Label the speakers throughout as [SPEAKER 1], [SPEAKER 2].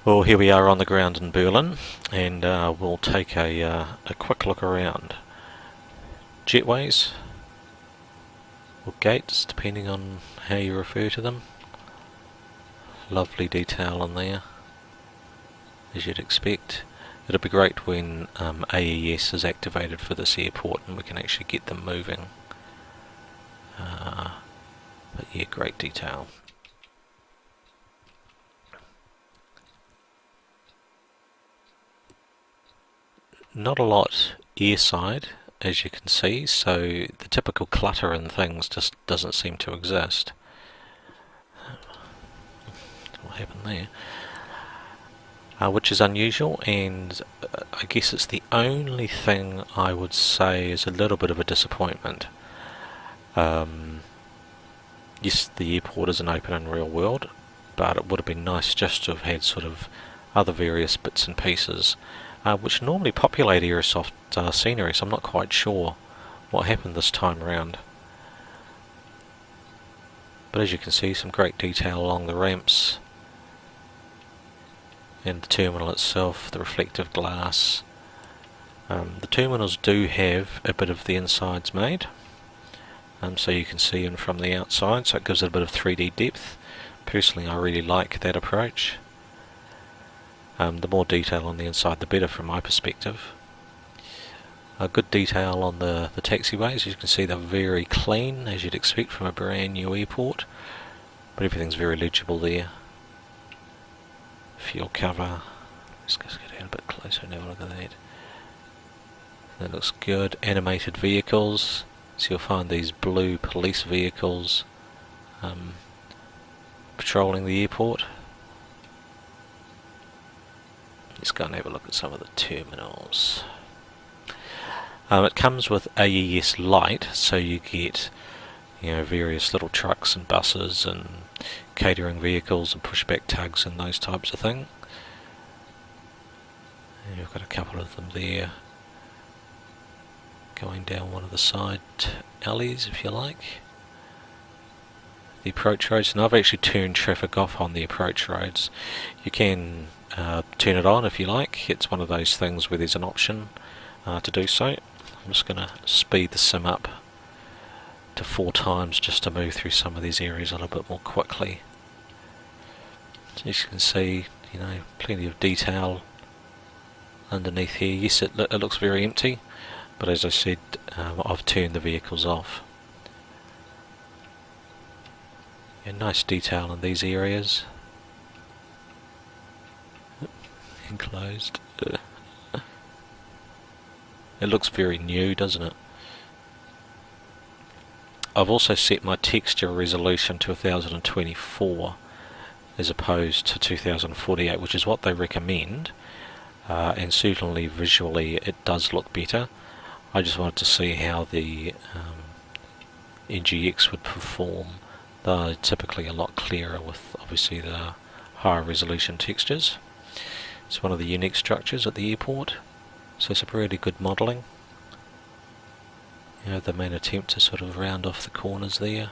[SPEAKER 1] Well, here we are on the ground in Berlin, and we'll take a quick look around. Jetways, or gates, depending on how you refer to them. Lovely detail in there, as you'd expect. It'll be great when AES is activated for this airport and we can actually get them moving. But yeah, great detail. Not a lot airside, as you can see, so the typical clutter and things just doesn't seem to exist. What happened there? Which is unusual, and I guess it's the only thing I would say is a little bit of a disappointment. Yes, the airport isn't open in real world, but it would have been nice just to have had sort of other various bits and pieces, which normally populate Aerosoft scenery, so I'm not quite sure what happened this time around. But as you can see, some great detail along the ramps and the terminal itself, the reflective glass. The terminals do have a bit of the insides made, so you can see in from the outside, so it gives it a bit of 3D depth. Personally, I really like that approach. The more detail on the inside the better from my perspective. Good detail on the taxiways. As you can see, they're very clean, as you'd expect from a brand new airport, but everything's very legible there. Fuel cover, let's just get out a bit closer and have a look at that. That looks good. Animated vehicles, so you'll find these blue police vehicles patrolling the airport. Let's go and have a look at some of the terminals. It comes with AES Lite, so you get various little trucks and buses and catering vehicles and pushback tugs and those types of things. And you've got a couple of them there going down one of the side alleys, if you like. The approach roads, and I've actually turned traffic off on the approach roads. You can turn it on if you like. It's one of those things where there's an option to do so. I'm just going to speed the sim up to 4 times just to move through some of these areas a little bit more quickly. So as you can see, plenty of detail underneath here. Yes, it looks very empty, but as I said, I've turned the vehicles off. Yeah, nice detail in these areas. Enclosed. It looks very new, doesn't it? I've also set my texture resolution to 1024 as opposed to 2048, which is what they recommend, and certainly visually it does look better. I just wanted to see how the NGX would perform. They're typically a lot clearer with obviously the higher resolution textures. It's one of the unique structures at the airport, so some really good modelling. The main attempt to sort of round off the corners there.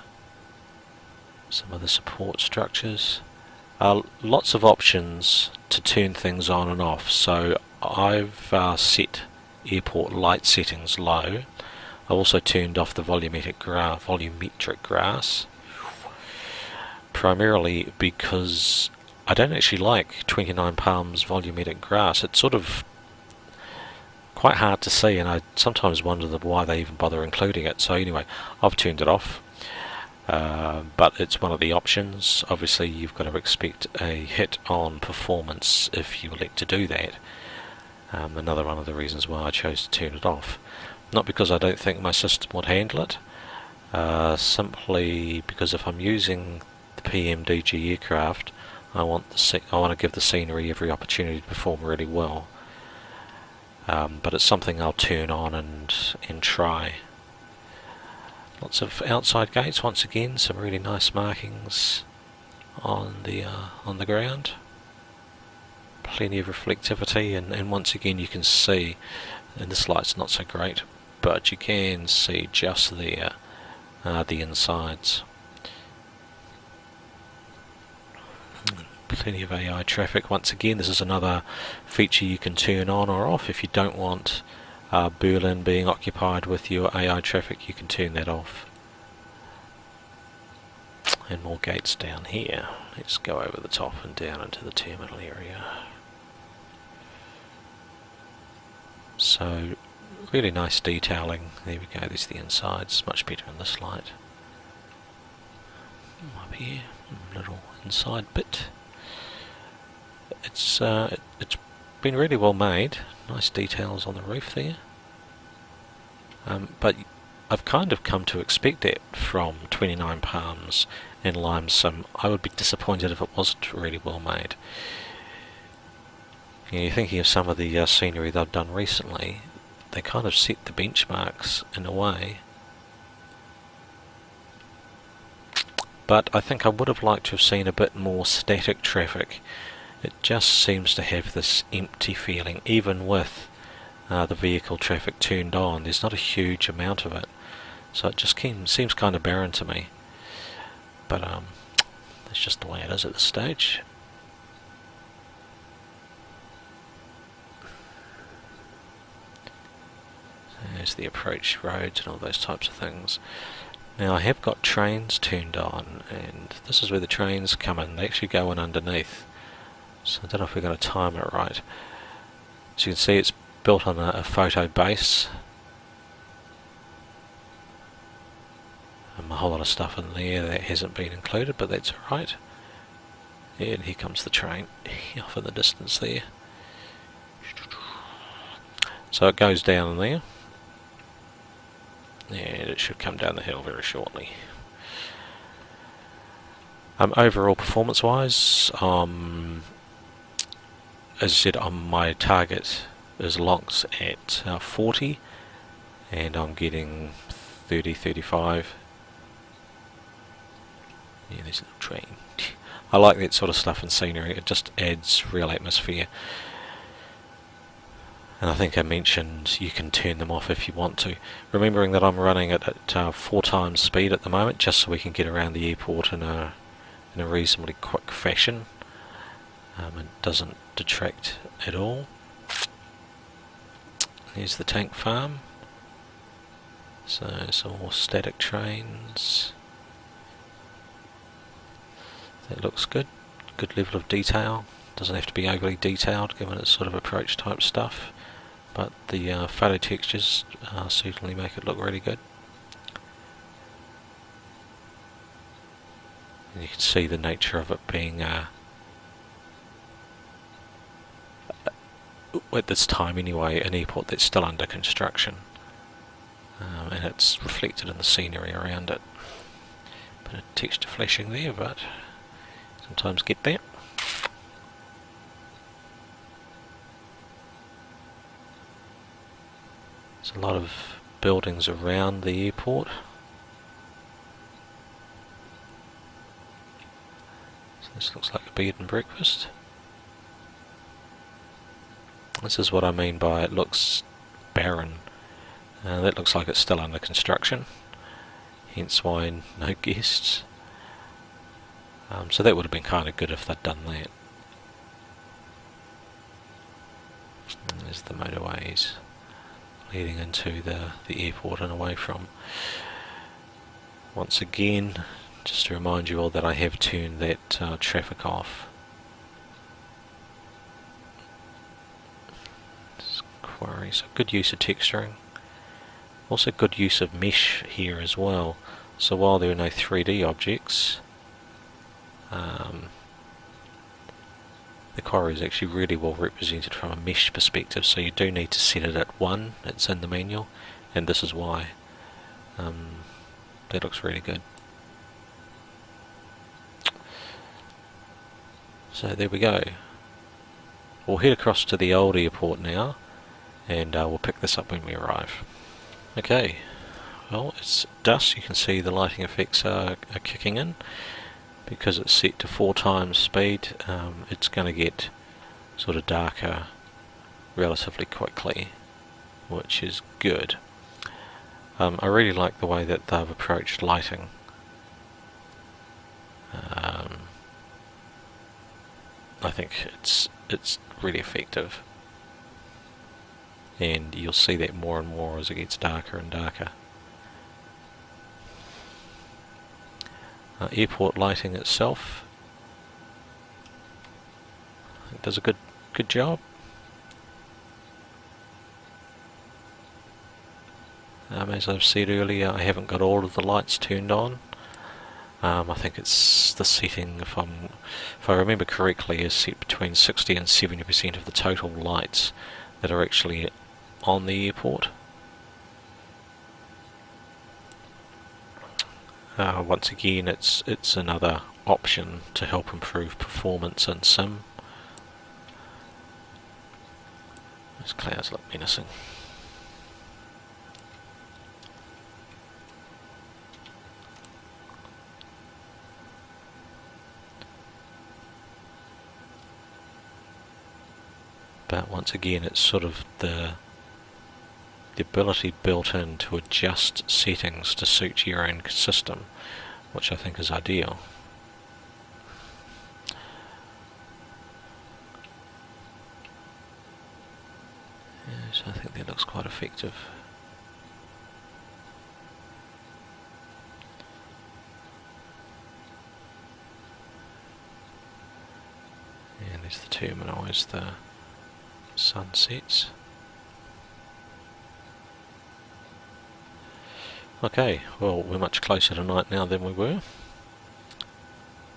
[SPEAKER 1] Some of the support structures. Lots of options to turn things on and off, so I've set airport light settings low. I've also turned off the volumetric grass, primarily because I don't actually like 29 Palms volumetric grass. It's sort of quite hard to see, and I sometimes wonder why they even bother including it. So anyway, I've turned it off, but it's one of the options. Obviously you've got to expect a hit on performance if you elect to do that. Another one of the reasons why I chose to turn it off. Not because I don't think my system would handle it, simply because if I'm using the PMDG aircraft, I want to give the scenery every opportunity to perform really well. But it's something I'll turn on and try. Lots of outside gates. Once again, some really nice markings on the ground. Plenty of reflectivity, and once again you can see, and this light's not so great, but you can see just there the insides. plenty of AI traffic. Once again, this is another feature you can turn on or off. If you don't want Berlin being occupied with your AI traffic, you can turn that off. And more gates down here. Let's go over the top and down into the terminal area. So, really nice detailing. There we go, there's the insides, much better in this light. Up here, little inside bit. It's been really well made. Nice details on the roof there. But I've kind of come to expect that from 29 Palms and Lime Sim. I would be disappointed if it wasn't really well made. You know, you're thinking of some of the scenery they've done recently. They kind of set the benchmarks in a way. But I think I would have liked to have seen a bit more static traffic. It just seems to have this empty feeling, even with the vehicle traffic turned on. There's not a huge amount of it, so it just seems kind of barren to me. But that's just the way it is at this stage. There's the approach roads and all those types of things. Now I have got trains turned on, and this is where the trains come in. They actually go in underneath. So I don't know if we're going to time it right. As you can see, it's built on a photo base. A whole lot of stuff in there that hasn't been included, but that's alright. And here comes the train off in the distance there. So it goes down there. And it should come down the hill very shortly. Overall performance wise, as I said, my target is locks at 40 and I'm getting 30, 35. Yeah, there's a little train. I like that sort of stuff in scenery. It just adds real atmosphere. And I think I mentioned you can turn them off if you want to. Remembering that I'm running it at 4 times speed at the moment, just so we can get around the airport in a reasonably quick fashion. It doesn't detract at all. Here's the tank farm. So some more static trains. That looks good. Good level of detail. Doesn't have to be overly detailed given it's sort of approach type stuff. But the photo textures certainly make it look really good. And you can see the nature of it being at this time anyway, an airport that's still under construction. And it's reflected in the scenery around it. Bit of texture flashing there, but sometimes get that. There's a lot of buildings around the airport. So this looks like a bed and breakfast. This is what I mean by it looks barren. That looks like it's still under construction, hence why no guests. So that would have been kind of good if they'd done that. And there's the motorways leading into the airport and away from. Once again, just to remind you all that I have turned that traffic off. Quarry, so good use of texturing. Also good use of mesh here as well. So while there are no 3D objects, the quarry is actually really well represented from a mesh perspective, so you do need to set it at 1, it's in the manual, and this is why. That looks really good. So there we go. We'll head across to the old airport now, and we'll pick this up when we arrive. Okay, well it's dusk, you can see the lighting effects are kicking in. Because it's set to 4 times speed, it's going to get sort of darker relatively quickly, which is good. I really like the way that they've approached lighting. I think it's really effective, and you'll see that more and more as it gets darker and darker. Airport lighting itself, I think does a good job. As I've said earlier, I haven't got all of the lights turned on. I think it's the setting, if I remember correctly, is set between 60 and 70% of the total lights that are actually on the airport. Once again, it's another option to help improve performance in sim. Those clouds look menacing. But once again, it's sort of the ability built in to adjust settings to suit your own system, which I think is ideal. Yes, I think that looks quite effective. And there's the terminal as the sun sets. Okay, well, we're much closer to night now than we were.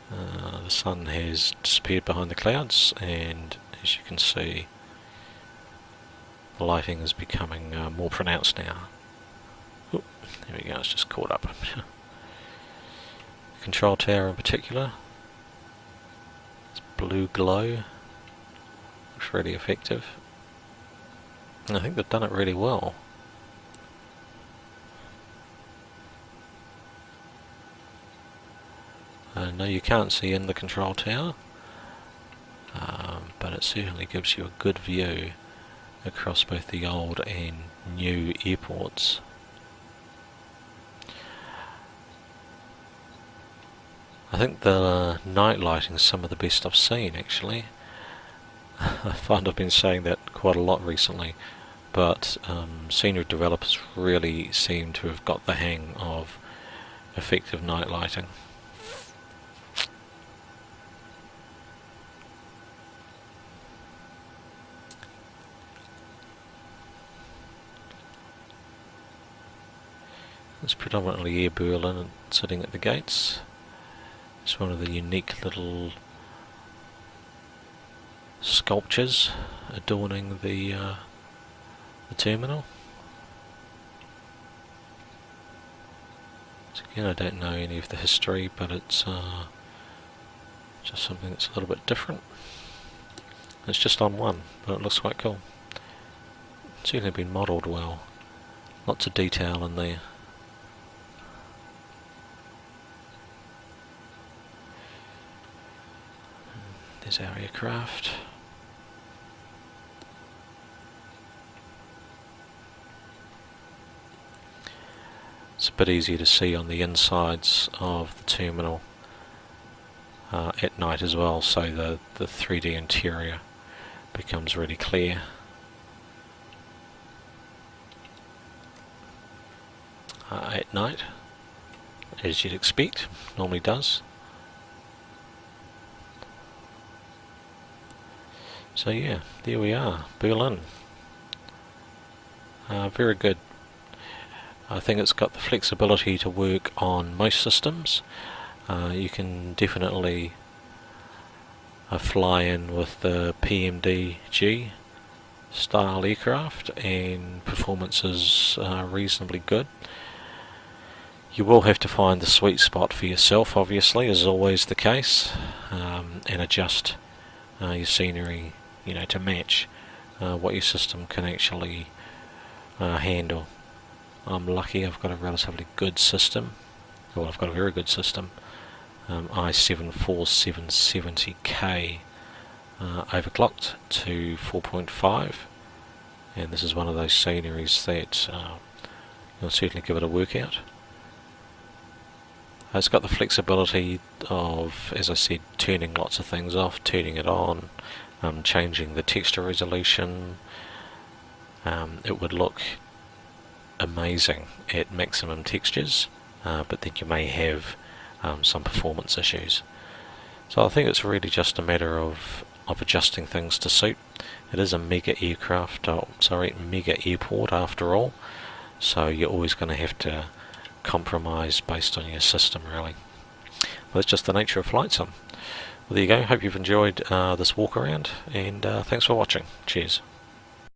[SPEAKER 1] The sun has disappeared behind the clouds, and as you can see, the lighting is becoming more pronounced now. Oop, there we go, it's just caught up. The control tower in particular, it's blue glow, looks really effective. And I think they've done it really well. No, you can't see in the control tower, but it certainly gives you a good view across both the old and new airports. I think the night lighting is some of the best I've seen, actually. I find I've been saying that quite a lot recently, but senior developers really seem to have got the hang of effective night lighting. It's predominantly Air Berlin sitting at the gates. It's one of the unique little sculptures adorning the terminal. So again, I don't know any of the history, but it's just something that's a little bit different. It's just on one, but it looks quite cool. It's certainly been modelled well. Lots of detail in there. There's our aircraft. It's a bit easier to see on the insides of the terminal at night as well, so the 3D interior becomes really clear. At night, as you'd expect, normally does. So yeah, there we are, Berlin. Very good. I think it's got the flexibility to work on most systems. You can definitely fly in with the PMDG style aircraft, and performance is reasonably good. You will have to find the sweet spot for yourself, obviously, as always the case, and adjust your scenery, to match what your system can actually handle. I'm lucky I've got a relatively good system. Well, I've got a very good system. i7-4770K overclocked to 4.5, and this is one of those sceneries that you'll certainly give it a workout. It's got the flexibility of, as I said, turning lots of things off, turning it on, changing the texture resolution. It would look amazing at maximum textures, but then you may have some performance issues. So I think it's really just a matter of adjusting things to suit. It is a mega mega airport after all, so you're always going to have to compromise based on your system, really. Well, that's just the nature of flight sim. Well, there you go. Hope you've enjoyed this walk around, and thanks for watching. Cheers.